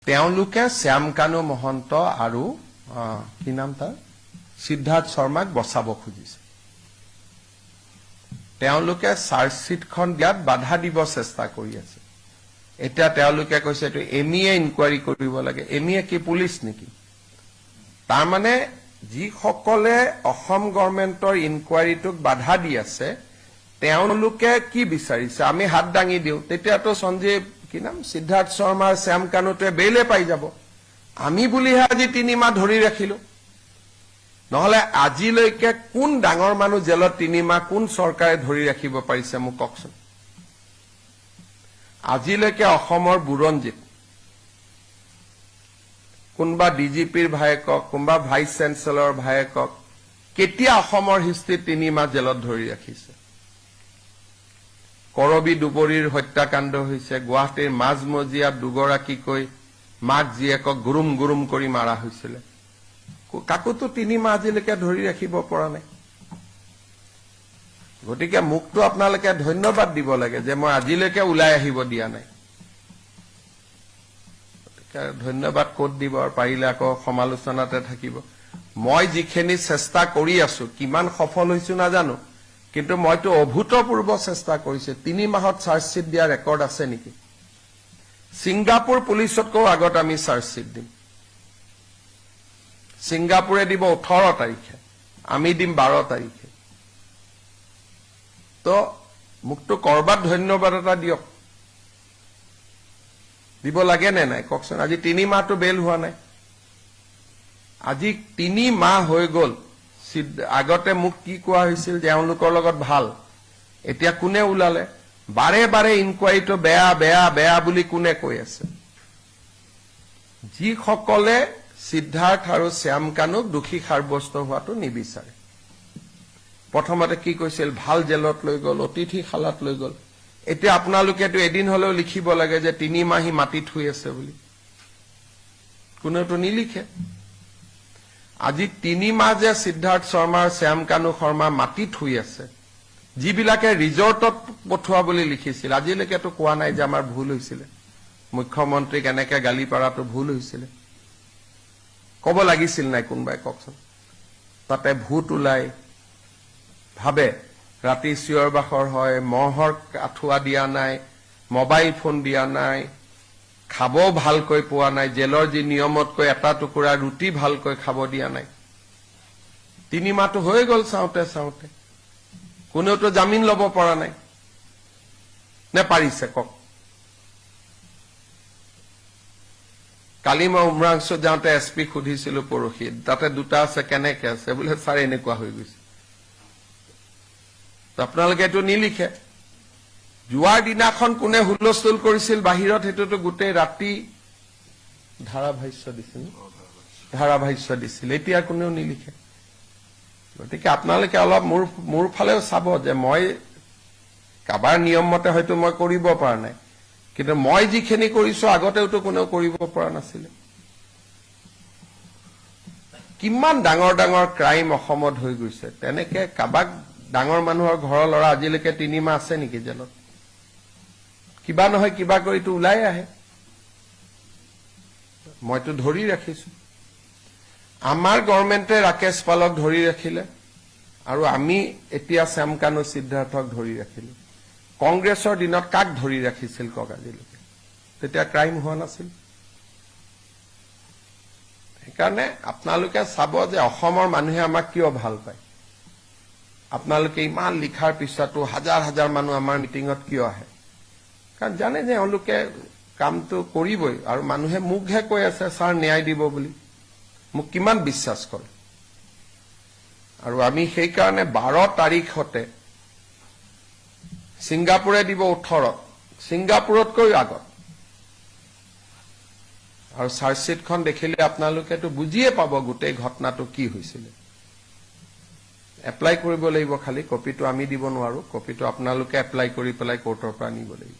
তেওঁলোকে শ্যামকানু মহন্ত আৰু কি নাম তাৰ সিদ্ধাৰ্থ শৰ্মাক বচাব খুজিছে। তেওঁলোকে চাৰ্জশিটখন দিয়াত বাধা দিব চেষ্টা কৰি আছে। এতিয়া তেওঁলোকে কৈছে এইটো এমিয়ে ইনকুৱাৰী কৰিব লাগে। এমিয়ে কি পুলিচ নেকি? তাৰমানে যিসকলে অসম গভৰ্ণমেণ্টৰ ইনকুৱাৰীটোক বাধা দি আছে তেওঁলোকে কি বিচাৰিছে আমি হাত দাঙি দিওঁ, তেতিয়াতো সঞ্জীৱ কি নাম সিদ্ধাৰ্থ শৰ্মাৰ শ্যামকানুটোৱে বেইলে পাই যাব। আমি বুলিহে আজি 3 মাহ ধৰি ৰাখিলো। নহলে আজিলৈকে কোন ডাঙৰ মানুহ জেলত 3 মাহ কোন চৰকাৰে ধৰি ৰাখিব পাৰিছে মোক কওকচোন। আজিলৈকে অসমৰ বুৰঞ্জীত কোনবা ডিজিপিৰ ভায়েকক কোনবা ভাইচ চেঞ্চেলৰ ভায়েকক কেতিয়া অসমৰ হিষ্ট্ৰীত 3 মাহ জেলত ধৰি ৰাখিছে? কৰবী দুবৰীৰ হত্যাকাণ্ড হৈছে, গুৱাহাটীৰ মাজমজিয়াত দুগৰাকীকৈ মাক জীয়েকক গুৰুম গুৰুম কৰি মাৰা হৈছিলে। কাকোতো 3 মাহ আজিলৈকে ধৰি ৰাখিব পৰা নাই। গতিকে মোকতো আপোনালোকে ধন্যবাদ দিব লাগে যে মই আজিলৈকে ওলাই আহিব দিয়া নাই। গতিকে ধন্যবাদ ক'ত দিব আৰু পাৰিলে আকৌ সমালোচনাতে থাকিব। মই যিখিনি চেষ্টা কৰি আছো কিমান সফল হৈছো নাজানো, কিন্তু মইতো অভূতপূৰ্ব চেষ্টা কৰিছে। 3 মাহত চাৰ্জশিট দিয়া ৰেকৰ্ড আছে নেকি? ছিংগাপুৰ পুলিচতকৈ আগত আমি চাৰ্জশিট দিম। ছিংগাপুৰে দিব 18 তাৰিখে, আমি দিম 12 তাৰিখে। তো মোকতো কৰবাত ধন্যবাদ এটা দিয়ক। দিব লাগে নে নাই কওকচোন। আজি 3 মাহটো বেল হোৱা নাই। আজি 3 মাহ হৈ গ'ল। আগতে মোক কি কোৱা হৈছিল যে এওঁলোকৰ লগত ভাল, এতিয়া কোনে ওলালে? বাৰে বাৰে ইনকুৱাৰীটো বেয়া বেয়া বেয়া বুলি কোনে কৈ আছে? যিসকলে সিদ্ধাৰ্থ আৰু শ্যামকানুক দোষী সাব্যস্ত হোৱাটো নিবিচাৰে। প্ৰথমতে কি কৈছিল ভাল জেলত লৈ গ'ল, অতিথিশালাত লৈ গ'ল। এতিয়া আপোনালোকেতো এদিন হলেও লিখিব লাগে যে 3 মাহি মাটিত শুই আছে বুলি। কোনেওতো নিলিখে। আজি 3 মাহ যে সিদ্ধাৰ্থ শৰ্মাৰ শ্যামকানু শৰ্মা মাটিত শুই আছে, যিবিলাকে ৰিজৰ্টত পঠোৱা বুলি লিখিছিল আজিলৈকেতো কোৱা নাই যে আমাৰ ভুল হৈছিলে, মুখ্যমন্ত্ৰীক এনেকে গালি পাৰাটো ভুল হৈছিলে। কব লাগিছিল নাই কোনোবাই কওকচোন। তাতে ভূত ওলাই ভাবে ৰাতি চিঞৰ বাখৰ হয়, মহৰ আঁঠুৱা দিয়া নাই, মোবাইল ফোন দিয়া নাই, খাব ভালকৈ পোৱা নাই, জেলৰ যি নিয়মতকৈ এটা টুকুৰা ৰুটি ভালকৈ খাব দিয়া নাই। 3 মাহটো হৈ গ'ল চাওঁতে চাওঁতে। কোনেওতো জামিন ল'ব পৰা নাই নে পাৰিছে কওক? কালি মই উমৰাংচু যাওঁতে SP সুধিছিলো পৰহি, তাতে 2টা আছে কেনেকে আছে? বোলে ছাৰ এনেকুৱা হৈ গৈছে। আপোনালোকে এইটো নিলিখে। যোৱাৰ দিনাখন কোনে হুলস্থুল কৰিছিল বাহিৰত সেইটোতো গোটেই ৰাতি ধাৰাভাষ্য দিছিল। এতিয়া কোনেও নিলিখে। গতিকে আপোনালোকে অলপ মোৰ ফালেও চাব যে মই কাবাৰ নিয়ম মতে হয়তো মই কৰিব পৰা নাই, কিন্তু মই যিখিনি কৰিছো আগতেওতো কোনেও কৰিব পৰা নাছিলে। কিমান ডাঙৰ ডাঙৰ ক্ৰাইম অসমত হৈ গৈছে। তেনেকে কাবাক ডাঙৰ মানুহৰ ঘৰৰ ল'ৰা আজিলৈকে 3 মাহ আছে নেকি জেলত? কিবা নহয় কিবা কৰিতো ওলাই আহে। মইতো ধৰি ৰাখিছো। আমাৰ গভৰ্ণমেণ্টে ৰাকেশ পালক ধৰি ৰাখিলে আৰু আমি এতিয়া শ্যামকানু সিদ্ধাৰ্থক ধৰি ৰাখিলো। কংগ্ৰেছৰ দিনত কাক ধৰি ৰাখিছিল কওক আজিলৈকে? তেতিয়া ক্ৰাইম হোৱা নাছিল। সেইকাৰণে আপোনালোকে চাব যে অসমৰ মানুহে আমাক কিয় ভাল পায়। আপোনালোকে ইমান লিখাৰ পিছতো হাজাৰ হাজাৰ মানুহ আমাৰ মিটিঙত কিয় আহে? কাৰণ জানে যে এওঁলোকে কামটো কৰিবই। আৰু মানুহে মোকহে কৈ আছে ছাৰ ন্যায় দিব বুলি। মোক কিমান বিশ্বাস কৰে। আৰু আমি সেইকাৰণে 12 তাৰিখতে ছিংগাপুৰে দিব 18, ছিংগাপুৰতকৈ আগত। আৰু চাৰ্জশিটখন দেখিলে আপোনালোকেতো বুজিয়ে পাব গোটেই ঘটনাটো কি হৈছিলে। এপ্লাই কৰিব লাগিব, খালি কপিটো আমি দিব নোৱাৰো। কপিটো আপোনালোকে এপ্লাই কৰি পেলাই কোৰ্টৰ পৰা নিব লাগিব।